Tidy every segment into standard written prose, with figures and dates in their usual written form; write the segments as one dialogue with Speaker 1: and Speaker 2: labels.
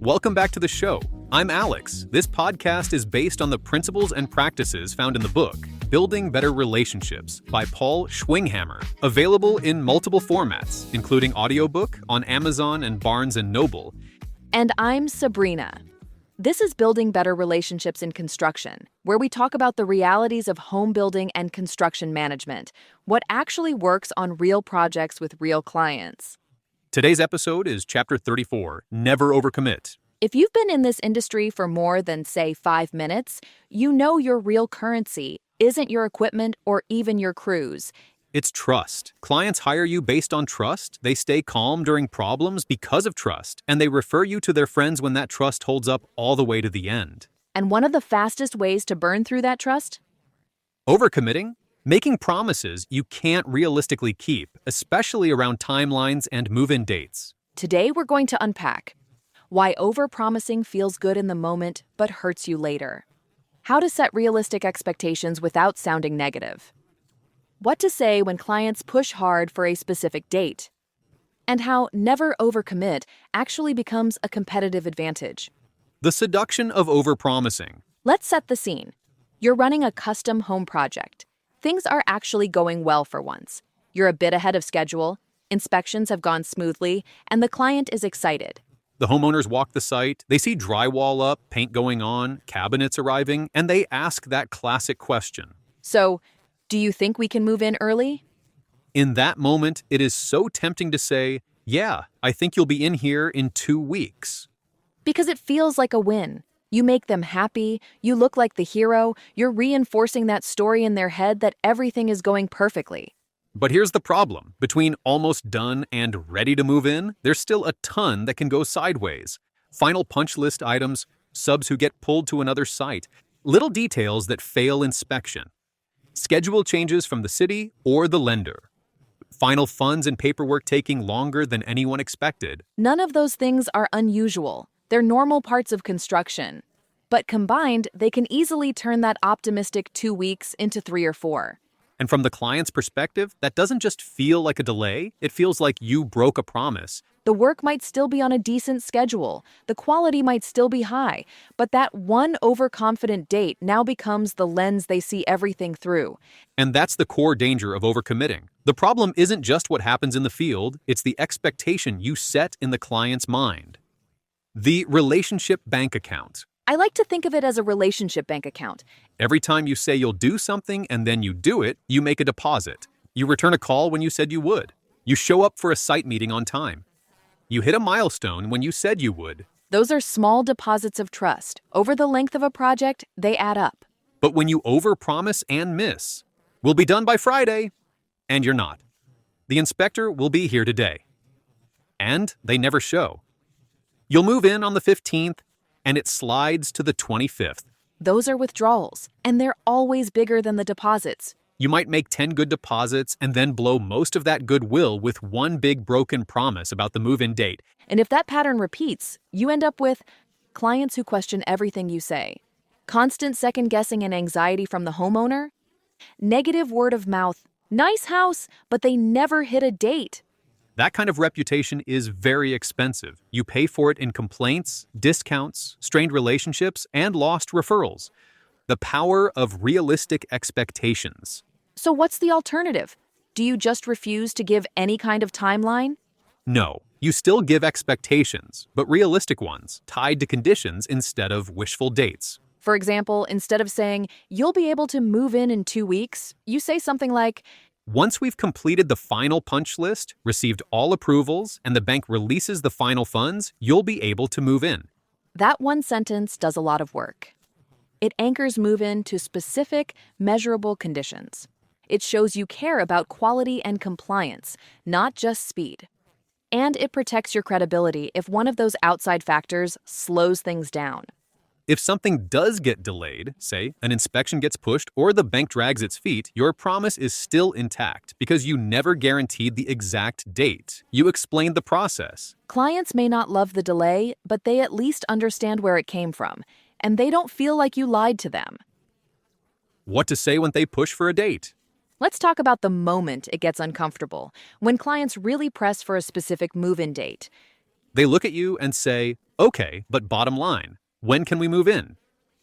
Speaker 1: Welcome back to the show. I'm Alex. This podcast is based on the principles and practices found in the book, Building Better Relationships by Paul Schwinghammer, available in multiple formats, including audiobook on Amazon and Barnes & Noble.
Speaker 2: And I'm Sabrina. This is Building Better Relationships in Construction, where we talk about the realities of home building and construction management, what actually works on real projects with real clients.
Speaker 1: Today's episode is Chapter 34, Never Overcommit.
Speaker 2: If you've been in this industry for more than, say, 5 minutes, you know your real currency isn't your equipment or even your crews.
Speaker 1: It's trust. Clients hire you based on trust, they stay calm during problems because of trust, and they refer you to their friends when that trust holds up all the way to the end.
Speaker 2: And one of the fastest ways to burn through that trust?
Speaker 1: Overcommitting? Making promises you can't realistically keep, especially around timelines and move-in dates.
Speaker 2: Today we're going to unpack why overpromising feels good in the moment but hurts you later. How to set realistic expectations without sounding negative. What to say when clients push hard for a specific date. And how never overcommit actually becomes a competitive advantage.
Speaker 1: The seduction of overpromising.
Speaker 2: Let's set the scene. You're running a custom home project. Things are actually going well for once. You're a bit ahead of schedule, inspections have gone smoothly, and the client is excited.
Speaker 1: The homeowners walk the site, they see drywall up, paint going on, cabinets arriving, and they ask that classic question.
Speaker 2: So, do you think we can move in early?
Speaker 1: In that moment, it is so tempting to say, yeah, I think you'll be in here in 2 weeks.
Speaker 2: Because it feels like a win. You make them happy, you look like the hero, you're reinforcing that story in their head that everything is going perfectly.
Speaker 1: But here's the problem. Between almost done and ready to move in, there's still a ton that can go sideways. Final punch list items, subs who get pulled to another site, little details that fail inspection. Schedule changes from the city or the lender. Final funds and paperwork taking longer than anyone expected.
Speaker 2: None of those things are unusual. They're normal parts of construction. But combined, they can easily turn that optimistic 2 weeks into 3 or 4.
Speaker 1: And from the client's perspective, that doesn't just feel like a delay, it feels like you broke a promise.
Speaker 2: The work might still be on a decent schedule, the quality might still be high, but that one overconfident date now becomes the lens they see everything through.
Speaker 1: And that's the core danger of overcommitting. The problem isn't just what happens in the field, it's the expectation you set in the client's mind. The relationship bank account.
Speaker 2: I like to think of it as a relationship bank account.
Speaker 1: Every time you say you'll do something and then you do it, you make a deposit. You return a call when you said you would. You show up for a site meeting on time. You hit a milestone when you said you would.
Speaker 2: Those are small deposits of trust. Over the length of a project, they add up.
Speaker 1: But when you overpromise and miss, we'll be done by Friday, and you're not. The inspector will be here today. And they never show. You'll move in on the 15th, and it slides to the 25th.
Speaker 2: Those are withdrawals, and they're always bigger than the deposits.
Speaker 1: You might make 10 good deposits and then blow most of that goodwill with one big broken promise about the move-in date.
Speaker 2: And if that pattern repeats, you end up with clients who question everything you say, constant second-guessing and anxiety from the homeowner, negative word of mouth, nice house, but they never hit a date.
Speaker 1: That kind of reputation is very expensive. You pay for it in complaints, discounts, strained relationships, and lost referrals. The power of realistic expectations.
Speaker 2: So what's the alternative? Do you just refuse to give any kind of timeline?
Speaker 1: No, you still give expectations, but realistic ones, tied to conditions instead of wishful dates.
Speaker 2: For example, instead of saying, you'll be able to move in 2 weeks, you say something like,
Speaker 1: once we've completed the final punch list, received all approvals, and the bank releases the final funds, you'll be able to move in.
Speaker 2: That one sentence does a lot of work. It anchors move-in to specific, measurable conditions. It shows you care about quality and compliance, not just speed. And it protects your credibility if one of those outside factors slows things down.
Speaker 1: If something does get delayed, say an inspection gets pushed or the bank drags its feet, your promise is still intact because you never guaranteed the exact date. You explained the process.
Speaker 2: Clients may not love the delay, but they at least understand where it came from, and they don't feel like you lied to them.
Speaker 1: What to say when they push for a date?
Speaker 2: Let's talk about the moment it gets uncomfortable, when clients really press for a specific move-in date.
Speaker 1: They look at you and say, okay, but bottom line, when can we move in?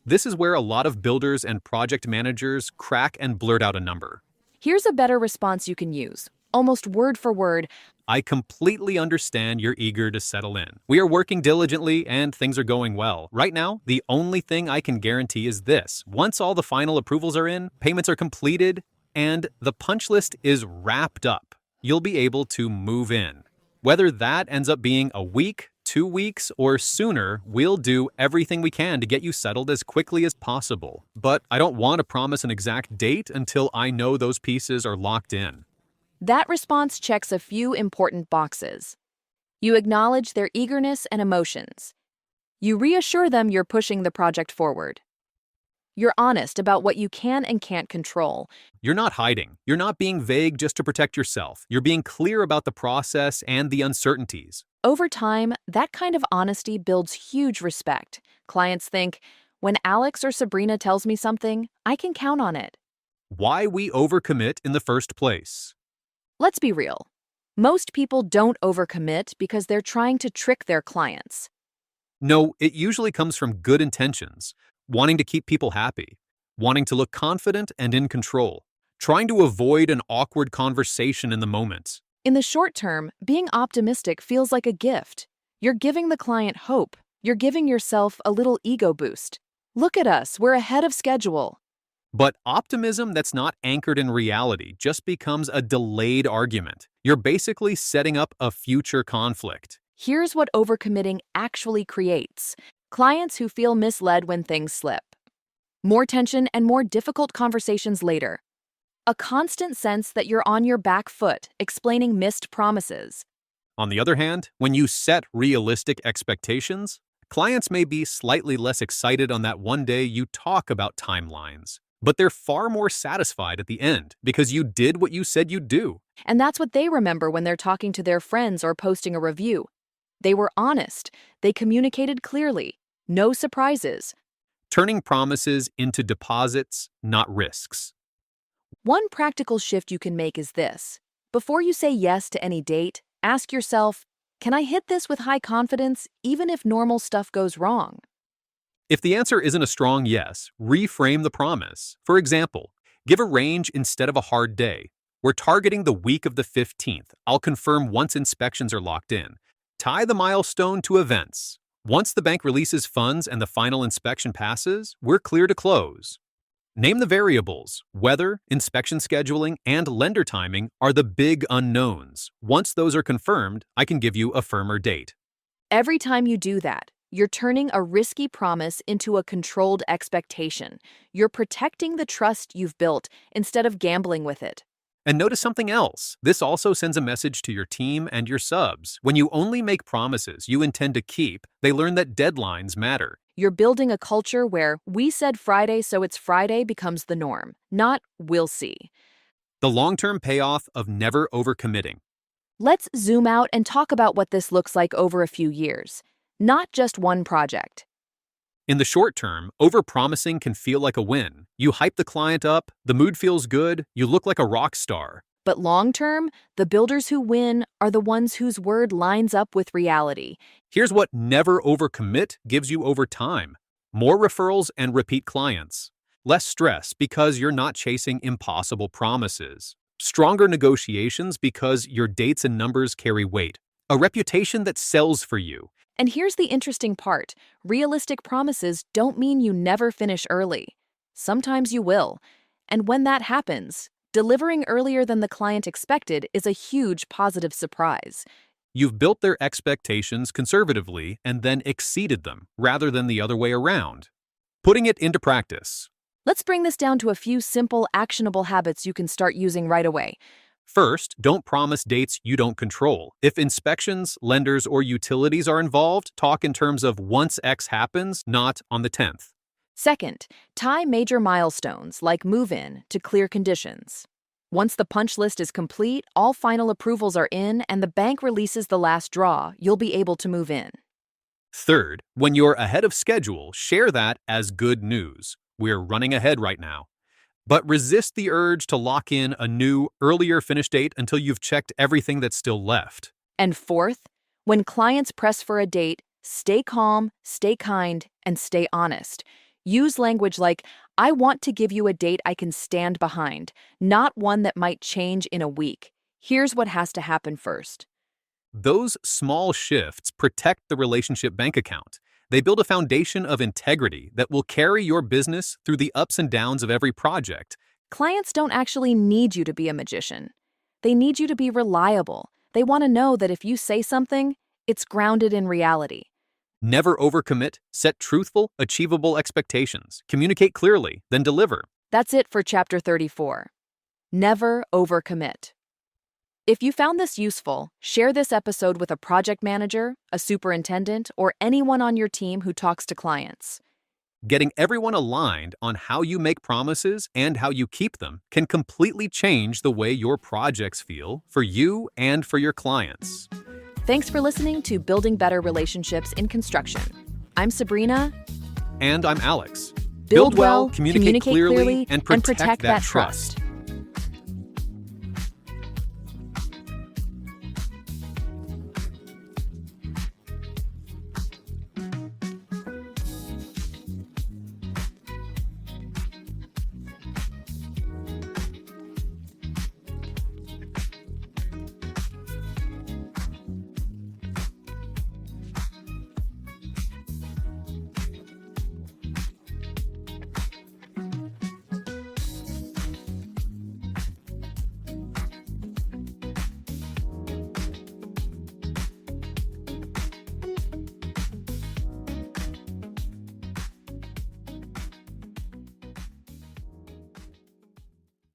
Speaker 1: This is where a lot of builders and project managers crack and blurt out a number.
Speaker 2: Here's a better response you can use, almost word for word.
Speaker 1: I completely understand you're eager to settle in. We are working diligently and things are going well. Right now, the only thing I can guarantee is this. Once all the final approvals are in, payments are completed, and the punch list is wrapped up, you'll be able to move in. Whether that ends up being a week, 2 weeks, or sooner, we'll do everything we can to get you settled as quickly as possible. But I don't want to promise an exact date until I know those pieces are locked in.
Speaker 2: That response checks a few important boxes. You acknowledge their eagerness and emotions. You reassure them you're pushing the project forward. You're honest about what you can and can't control.
Speaker 1: You're not hiding. You're not being vague just to protect yourself. You're being clear about the process and the uncertainties.
Speaker 2: Over time, that kind of honesty builds huge respect. Clients think, when Alex or Sabrina tells me something, I can count on it.
Speaker 1: Why we overcommit in the first place.
Speaker 2: Let's be real. Most people don't overcommit because they're trying to trick their clients.
Speaker 1: No, it usually comes from good intentions, wanting to keep people happy, wanting to look confident and in control, trying to avoid an awkward conversation in the moment.
Speaker 2: In the short term, being optimistic feels like a gift. You're giving the client hope. You're giving yourself a little ego boost. Look at us, we're ahead of schedule.
Speaker 1: But optimism that's not anchored in reality just becomes a delayed argument. You're basically setting up a future conflict.
Speaker 2: Here's what overcommitting actually creates. Clients who feel misled when things slip. More tension and more difficult conversations later. A constant sense that you're on your back foot, explaining missed promises.
Speaker 1: On the other hand, when you set realistic expectations, clients may be slightly less excited on that one day you talk about timelines. But they're far more satisfied at the end because you did what you said you'd do.
Speaker 2: And that's what they remember when they're talking to their friends or posting a review. They were honest. They communicated clearly. No surprises.
Speaker 1: Turning promises into deposits, not risks.
Speaker 2: One practical shift you can make is this. Before you say yes to any date, ask yourself, can I hit this with high confidence even if normal stuff goes wrong?
Speaker 1: If the answer isn't a strong yes, reframe the promise. For example, give a range instead of a hard day. We're targeting the week of the 15th. I'll confirm once inspections are locked in. Tie the milestone to events. Once the bank releases funds and the final inspection passes, we're clear to close. Name the variables. Weather, inspection scheduling, and lender timing are the big unknowns. Once those are confirmed, I can give you a firmer date.
Speaker 2: Every time you do that, you're turning a risky promise into a controlled expectation. You're protecting the trust you've built instead of gambling with it.
Speaker 1: And notice something else. This also sends a message to your team and your subs. When you only make promises you intend to keep, they learn that deadlines matter.
Speaker 2: You're building a culture where we said Friday, so it's Friday becomes the norm, not we'll see.
Speaker 1: The long-term payoff of never overcommitting.
Speaker 2: Let's zoom out and talk about what this looks like over a few years. Not just one project.
Speaker 1: In the short term, overpromising can feel like a win. You hype the client up, the mood feels good, you look like a rock star.
Speaker 2: But long term, the builders who win are the ones whose word lines up with reality.
Speaker 1: Here's what never overcommit gives you over time. More referrals and repeat clients. Less stress because you're not chasing impossible promises. Stronger negotiations because your dates and numbers carry weight. A reputation that sells for you.
Speaker 2: And here's the interesting part. Realistic promises don't mean you never finish early. Sometimes you will. And when that happens, delivering earlier than the client expected is a huge positive surprise.
Speaker 1: You've built their expectations conservatively and then exceeded them, rather than the other way around. Putting it into practice.
Speaker 2: Let's bring this down to a few simple, actionable habits you can start using right away.
Speaker 1: First, don't promise dates you don't control. If inspections, lenders, or utilities are involved, talk in terms of once X happens, not on the 10th.
Speaker 2: Second, tie major milestones like move-in to clear conditions. Once the punch list is complete, all final approvals are in, and the bank releases the last draw, you'll be able to move in.
Speaker 1: Third, when you're ahead of schedule, share that as good news. We're running ahead right now. But resist the urge to lock in a new, earlier finish date until you've checked everything that's still left.
Speaker 2: And fourth, When clients press for a date, stay calm, stay kind, and stay honest. Use language like, I want to give you a date I can stand behind, not one that might change in a week. Here's what has to happen first.
Speaker 1: Those small shifts protect the relationship bank account. They build a foundation of integrity that will carry your business through the ups and downs of every project.
Speaker 2: Clients don't actually need you to be a magician. They need you to be reliable. They want to know that if you say something, it's grounded in reality.
Speaker 1: Never overcommit, set truthful, achievable expectations, communicate clearly, then deliver.
Speaker 2: That's it for Chapter 34. Never overcommit. If you found this useful, share this episode with a project manager, a superintendent, or anyone on your team who talks to clients.
Speaker 1: Getting everyone aligned on how you make promises and how you keep them can completely change the way your projects feel for you and for your clients.
Speaker 2: Thanks for listening to Building Better Relationships in Construction. I'm Sabrina.
Speaker 1: And I'm Alex.
Speaker 2: Build well, communicate clearly, and protect that trust.